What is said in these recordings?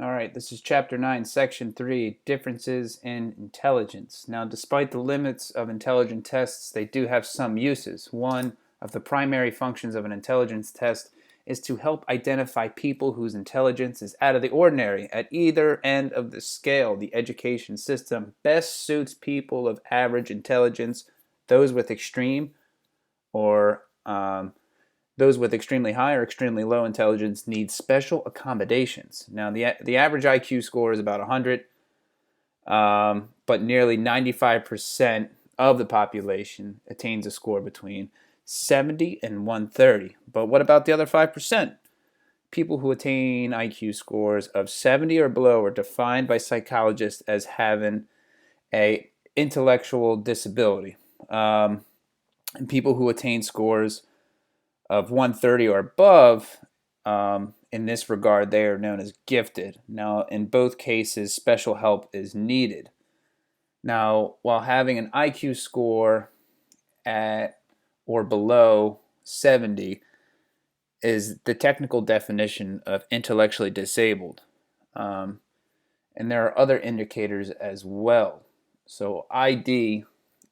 All right, this is Chapter 9, Section 3, Differences in Intelligence. Now, despite the limits of intelligence tests, they do have some uses. One of the primary functions of an intelligence test is to help identify people whose intelligence is out of the ordinary. At either end of the scale, the education system best suits people of average intelligence, those with extreme or those with extremely high or extremely low intelligence need special accommodations. Now, the average IQ score is about 100, but nearly 95% of the population attains a score between 70 and 130. But what about the other 5%? People who attain IQ scores of 70 or below are defined by psychologists as having a intellectual disability. And people who attain scores of 130 or above, in this regard, they are known as gifted. Now, in both cases, special help is needed. Now, while having an IQ score at or below 70 is the technical definition of intellectually disabled. And there are other indicators as well. So, ID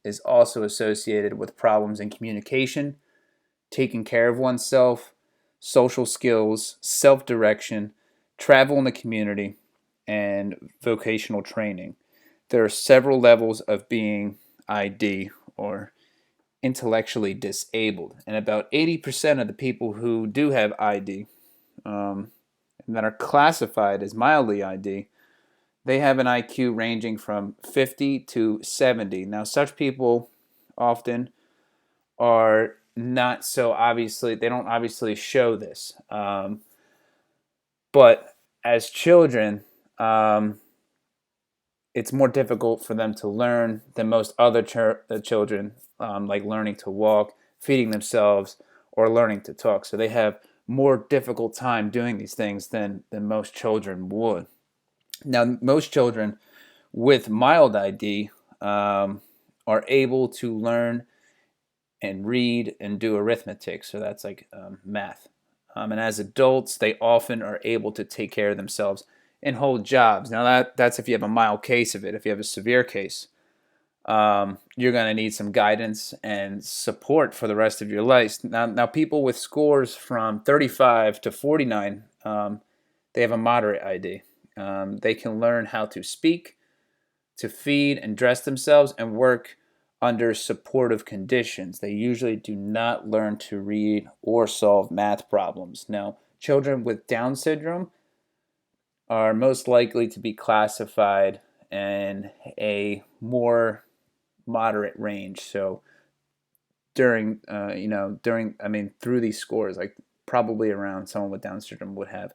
is also associated with problems in communication, taking care of oneself, social skills, self direction, travel in the community, and vocational training. There are several levels of being ID or intellectually disabled, and about 80% of the people who do have ID and that are classified as mildly ID, they have an IQ ranging from 50 to 70. Now, such people often are not so obviously, they don't obviously show this. But as children, it's more difficult for them to learn than most other children, like learning to walk, feeding themselves, or learning to talk. So they have more difficult time doing these things than most children would. Now, most children with mild ID are able to learn and read and do arithmetic. So that's like math. And as adults, they often are able to take care of themselves and hold jobs. Now that's if you have a mild case of it. If you have a severe case, you're going to need some guidance and support for the rest of your life. Now people with scores from 35 to 49, they have a moderate ID. They can learn how to speak, to feed and dress themselves, and work under supportive conditions. They usually do not learn to read or solve math problems. Now, children with Down syndrome are most likely to be classified in a more moderate range. So through these scores, like probably around someone with Down syndrome would have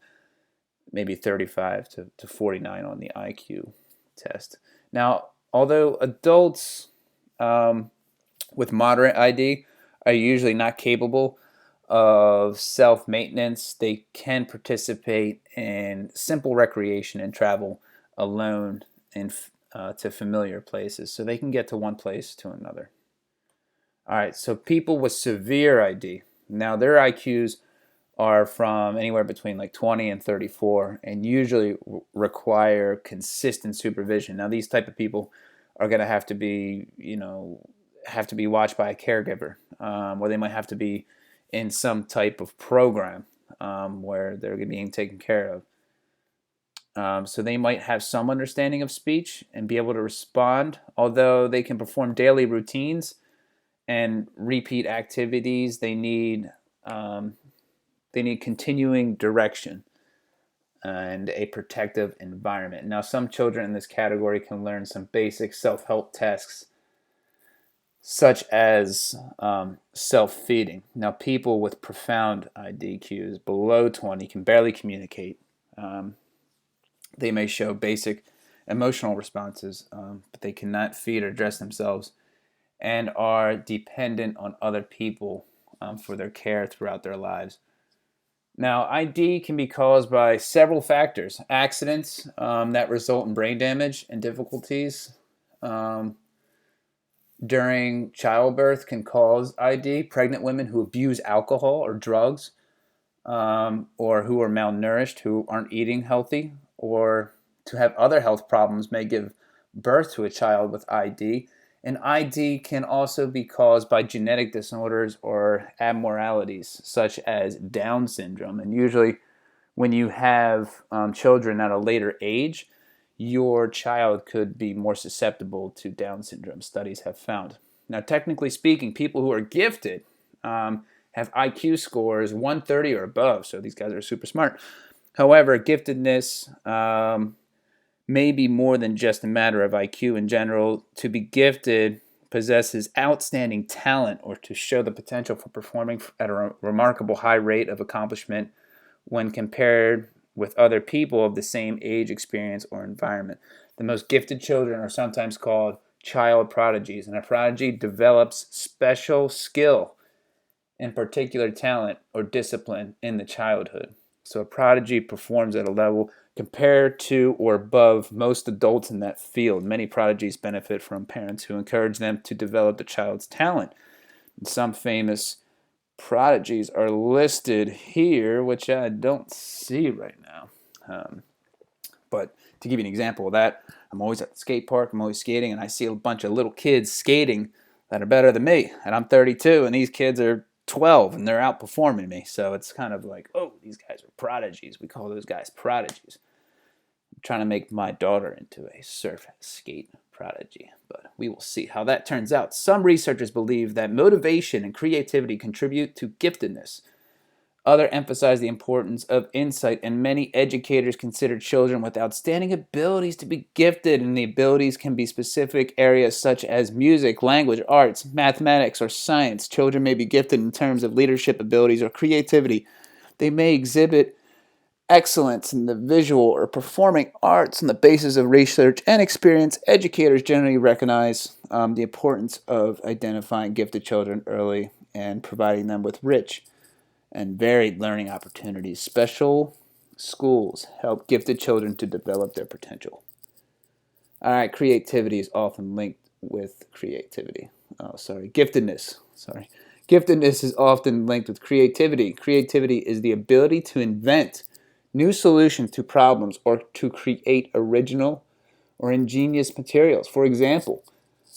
maybe 35 to 49 on the IQ test. Now, although adults with moderate ID are usually not capable of self-maintenance, they can participate in simple recreation and travel alone to familiar places. So they can get to one place to another. All right, so people with severe ID, now their IQs are from anywhere between like 20 and 34 and usually require consistent supervision. Now these type of people are going to have to be, watched by a caregiver, or they might have to be in some type of program where they're being taken care of. So they might have some understanding of speech and be able to respond, although they can perform daily routines and repeat activities. They need continuing direction and a protective environment. Now, some children in this category can learn some basic self-help tasks, such as self-feeding. Now, people with profound IDQs below 20 can barely communicate. They may show basic emotional responses, but they cannot feed or dress themselves and are dependent on other people for their care throughout their lives. Now, ID can be caused by several factors. Accidents that result in brain damage and difficulties during childbirth can cause ID. Pregnant women who abuse alcohol or drugs, or who are malnourished, who aren't eating healthy, or to have other health problems may give birth to a child with ID. And ID can also be caused by genetic disorders or abnormalities such as Down syndrome. And usually when you have children at a later age, your child could be more susceptible to Down syndrome, studies have found. Now, technically speaking, people who are gifted have IQ scores 130 or above, so these guys are super smart. However, giftedness may be more than just a matter of IQ in general. To be gifted possesses outstanding talent or to show the potential for performing at a remarkable high rate of accomplishment when compared with other people of the same age, experience, or environment. The most gifted children are sometimes called child prodigies, and a prodigy develops special skill and particular talent or discipline in the childhood. So a prodigy performs at a level compared to or above most adults in that field. Many prodigies benefit from parents who encourage them to develop the child's talent. And some famous prodigies are listed here, which I don't see right now. But to give you an example of that, I'm always at the skate park, I'm always skating, and I see a bunch of little kids skating that are better than me. And I'm 32, and these kids are 12, and they're outperforming me. So it's kind of like, oh, these guys are prodigies. We call those guys prodigies. I'm trying to make my daughter into a surf skate prodigy, but we will see how that turns out. Some researchers believe that motivation and creativity contribute to giftedness. Others emphasize the importance of insight, and many educators consider children with outstanding abilities to be gifted, and the abilities can be specific areas such as music, language, arts, mathematics, or science. Children may be gifted in terms of leadership abilities or creativity. They may exhibit excellence in the visual or performing arts on the basis of research and experience. Educators generally recognize the importance of identifying gifted children early and providing them with rich and varied learning opportunities. Special schools help gifted children to develop their potential. All right, creativity is often linked with creativity. Giftedness. Giftedness is often linked with creativity. Creativity is the ability to invent new solutions to problems or to create original or ingenious materials. For example,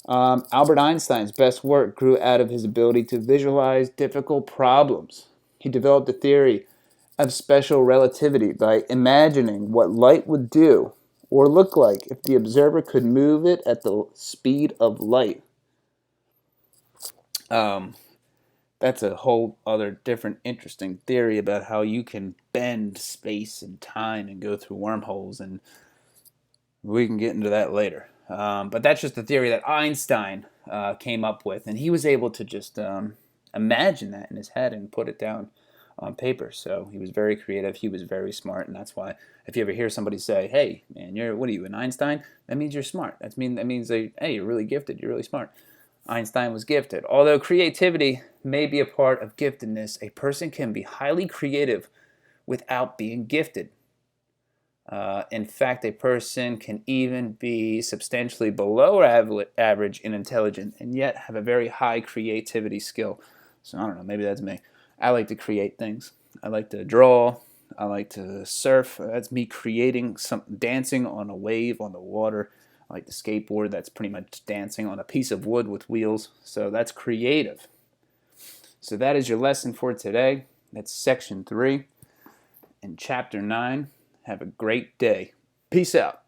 Albert Einstein's best work grew out of his ability to visualize difficult problems. He developed a theory of special relativity by imagining what light would do or look like if the observer could move it at the speed of light. That's a whole other different interesting theory about how you can bend space and time and go through wormholes, and we can get into that later. But that's just the theory that Einstein came up with, and he was able to just imagine that in his head and put it down on paper. So he was very creative. He was very smart, and that's why if you ever hear somebody say, "Hey, man, what are you, an Einstein?" That means you're smart. That means hey, you're really gifted. You're really smart. Einstein was gifted. Although creativity may be a part of giftedness, a person can be highly creative without being gifted. In fact, a person can even be substantially below average in intelligence and yet have a very high creativity skill. So I don't know, maybe that's me. I like to create things. I like to draw. I like to surf. That's me creating some dancing on a wave on the water. I like to skateboard. That's pretty much dancing on a piece of wood with wheels. So that's creative. So that is your lesson for today. That's section 3 and chapter 9. Have a great day. Peace out.